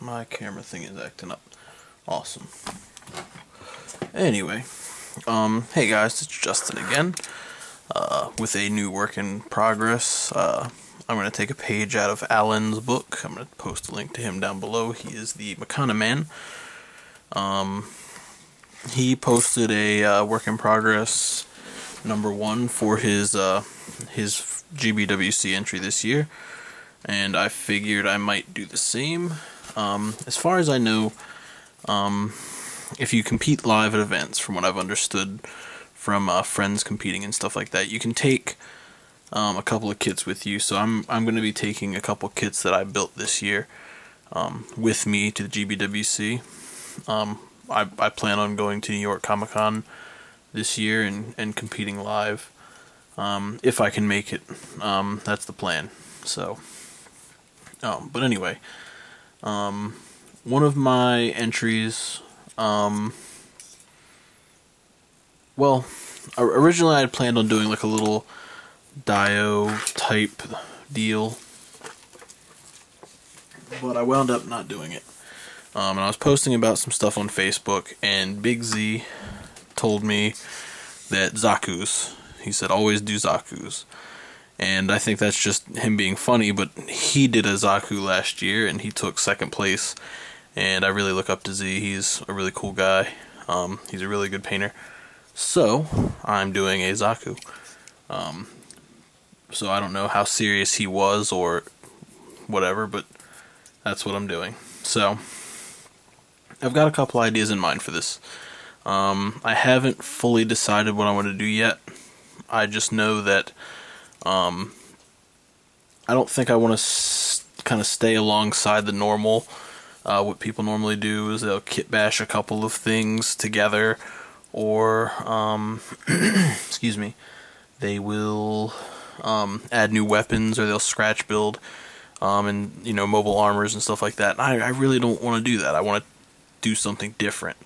My camera thing is acting up. Awesome. Anyway, hey guys, it's Justin again, with a new work in progress. I'm going to take a page out of Alan's book. I'm going to post a link to him down below. He is the Makana Man. He posted a work in progress #1 for his GBWC entry this year, and I figured I might do the same. As far as I know, if you compete live at events, from what I've understood from friends competing and stuff like that, you can take a couple of kits with you. So I'm going to be taking a couple kits that I built this year with me to the GBWC. I plan on going to New York Comic Con this year and competing live, if I can make it. That's the plan. So, but anyway, one of my entries, well, originally I had planned on doing like a little Dio type deal, but I wound up not doing it. And I was posting about some stuff on Facebook, and Big Z told me that Zaku's, he said always do Zaku's, and I think that's just him being funny, but he did a Zaku last year and he took 2nd place, and I really look up to Z. He's a really cool guy. He's a really good painter, so I'm doing a Zaku. So I don't know how serious he was or whatever, but that's what I'm doing. So I've got a couple ideas in mind for this. I haven't fully decided what I want to do yet. I just know that I don't think I want to kind of stay alongside the normal. What people normally do is they'll kit bash a couple of things together, or excuse me, they will add new weapons, or they'll scratch build and mobile armors and stuff like that. I really don't want to do that. I want to do something different.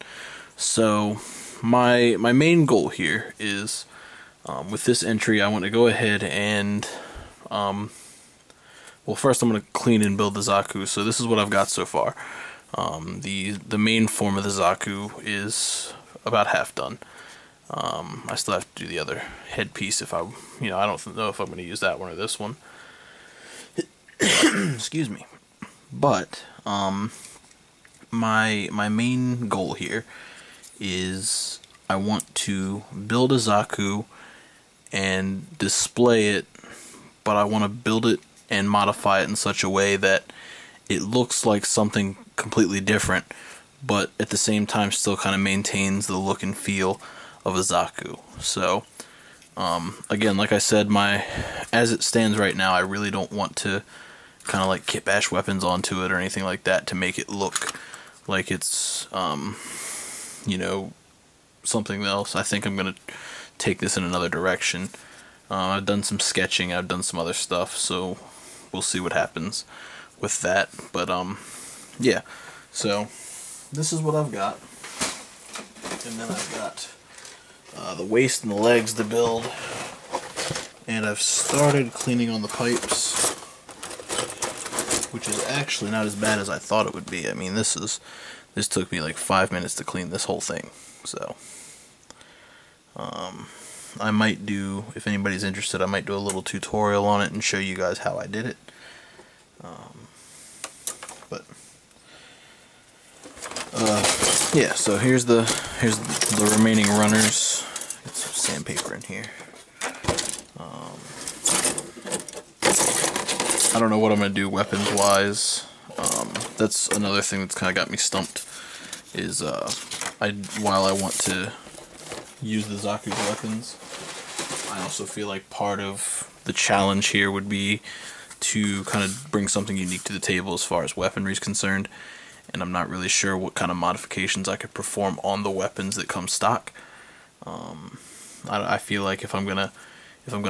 So my main goal here is, with this entry, I want to go ahead and well, first I'm going to clean and build the Zaku. So this is what I've got so far. The main form of the Zaku is about half done. I still have to do the other headpiece if I don't know if I'm going to use that one or this one. Excuse me. But my main goal here is I want to build a Zaku and display it, but I want to build it and modify it in such a way that it looks like something completely different, but at the same time still kind of maintains the look and feel of a Zaku. So again, like I said, as it stands right now, I really don't want to kind of like kit bash weapons onto it or anything like that to make it look like it's something else. I think I'm gonna take this in another direction. I've done some sketching, I've done some other stuff, so we'll see what happens with that. But yeah, so this is what I've got, and then I've got the waist and the legs to build, and I've started cleaning on the pipes, which is actually not as bad as I thought it would be. I mean, this took me like 5 minutes to clean this whole thing. So I might do, if anybody's interested, I might do a little tutorial on it and show you guys how I did it. But yeah, so here's the remaining runners. Get some sandpaper in here. I don't know what I'm gonna do weapons wise. That's another thing that's kind of got me stumped. Is while I want to use the Zaku's weapons, I also feel like part of the challenge here would be to kind of bring something unique to the table as far as weaponry is concerned, and I'm not really sure what kind of modifications I could perform on the weapons that come stock. I feel like if I'm gonna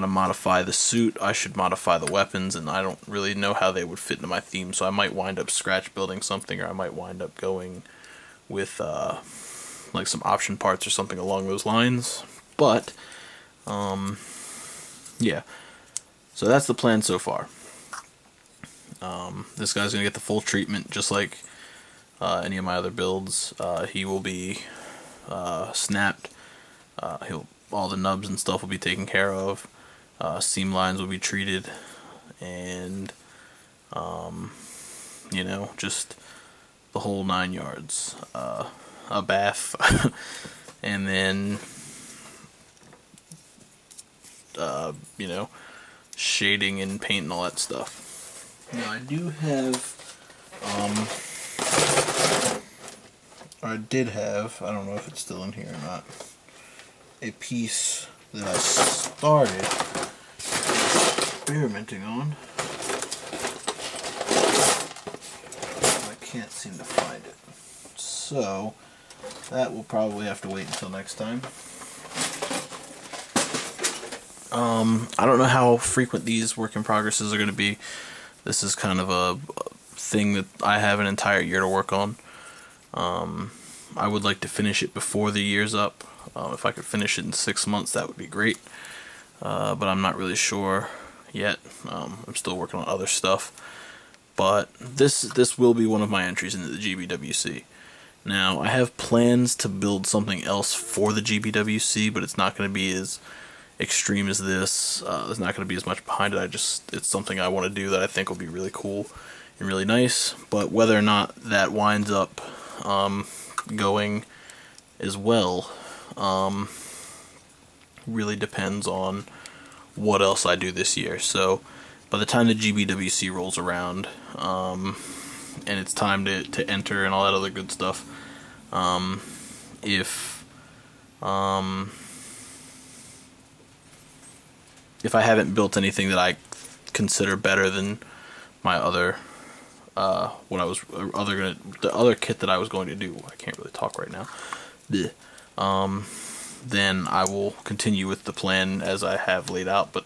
modify the suit, I should modify the weapons, and I don't really know how they would fit into my theme, so I might wind up scratch building something, or I might wind up going with like some option parts or something along those lines. But yeah, so that's the plan so far. This guy's going to get the full treatment, just like any of my other builds. He will be snapped. All the nubs and stuff will be taken care of. Seam lines will be treated, and you know, just the whole 9 yards. A bath, and then you know, shading and paint and all that stuff. Now I do have or I did have, I don't know if it's still in here or not, a piece that I started experimenting on. I can't seem to find it. So that will probably have to wait until next time. I don't know how frequent these work in progresses are going to be. This is kind of a thing that I have an entire year to work on. I would like to finish it before the year's up. If I could finish it in 6 months, that would be great. But I'm not really sure yet. I'm still working on other stuff. But this will be one of my entries into the GBWC. Now, I have plans to build something else for the GBWC, but it's not going to be as extreme as this. There's not going to be as much behind it. It's something I want to do that I think will be really cool and really nice. But whether or not that winds up going as well really depends on what else I do this year. So by the time the GBWC rolls around, and it's time to enter and all that other good stuff, if I haven't built anything that I consider better than my other the other kit that I was going to do, I can't really talk right now. Then I will continue with the plan as I have laid out, but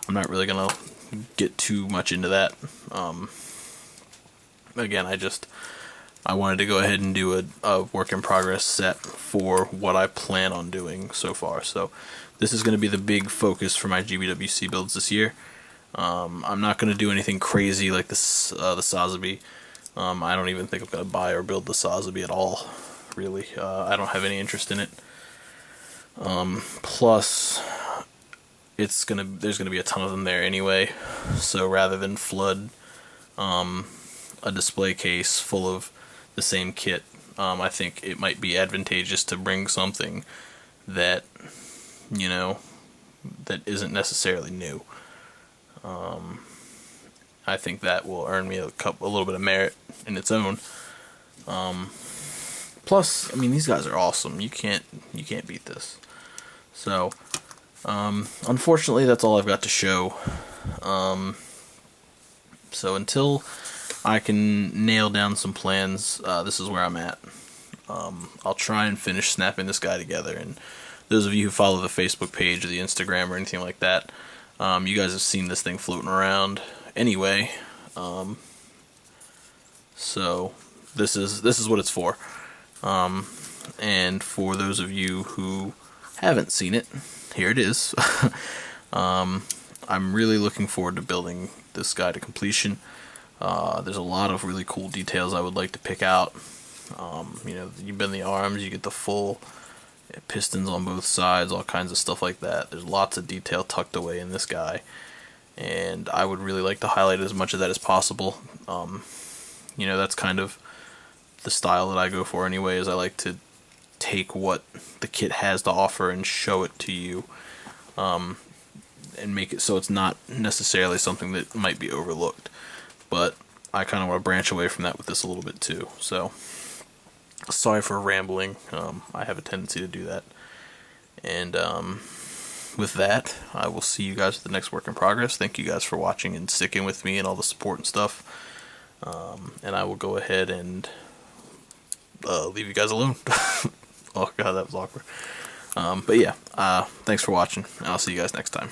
I'm not really gonna get too much into that. Again, I wanted to go ahead and do a work in progress set for what I plan on doing so far. So this is going to be the big focus for my GBWC builds this year. I'm not going to do anything crazy like this, the Sazabi. I don't even think I'm going to buy or build the Sazabi at all, really. I don't have any interest in it. Plus, there's gonna be a ton of them there anyway. So rather than flood a display case full of the same kit, I think it might be advantageous to bring something that, you know, that isn't necessarily new. I think that will earn me a little bit of merit in its own. Plus, I mean, these guys are awesome. You can't beat this. So, unfortunately, that's all I've got to show. So until I can nail down some plans, this is where I'm at. I'll try and finish snapping this guy together. And those of you who follow the Facebook page or the Instagram or anything like that, you guys have seen this thing floating around anyway. So this is what it's for. And for those of you who haven't seen it, here it is. I'm really looking forward to building this guy to completion. There's a lot of really cool details I would like to pick out. You know, you bend the arms, you get the full pistons on both sides, all kinds of stuff like that. There's lots of detail tucked away in this guy, and I would really like to highlight as much of that as possible. You know, that's kind of the style that I go for anyway, is I like to take what the kit has to offer and show it to you, and make it so it's not necessarily something that might be overlooked. But I kind of want to branch away from that with this a little bit too. So sorry for rambling. I have a tendency to do that. And with that, I will see you guys at the next work in progress. Thank you guys for watching and sticking with me and all the support and stuff. And I will go ahead and leave you guys alone. Oh god, that was awkward. But yeah, thanks for watching, and I'll see you guys next time.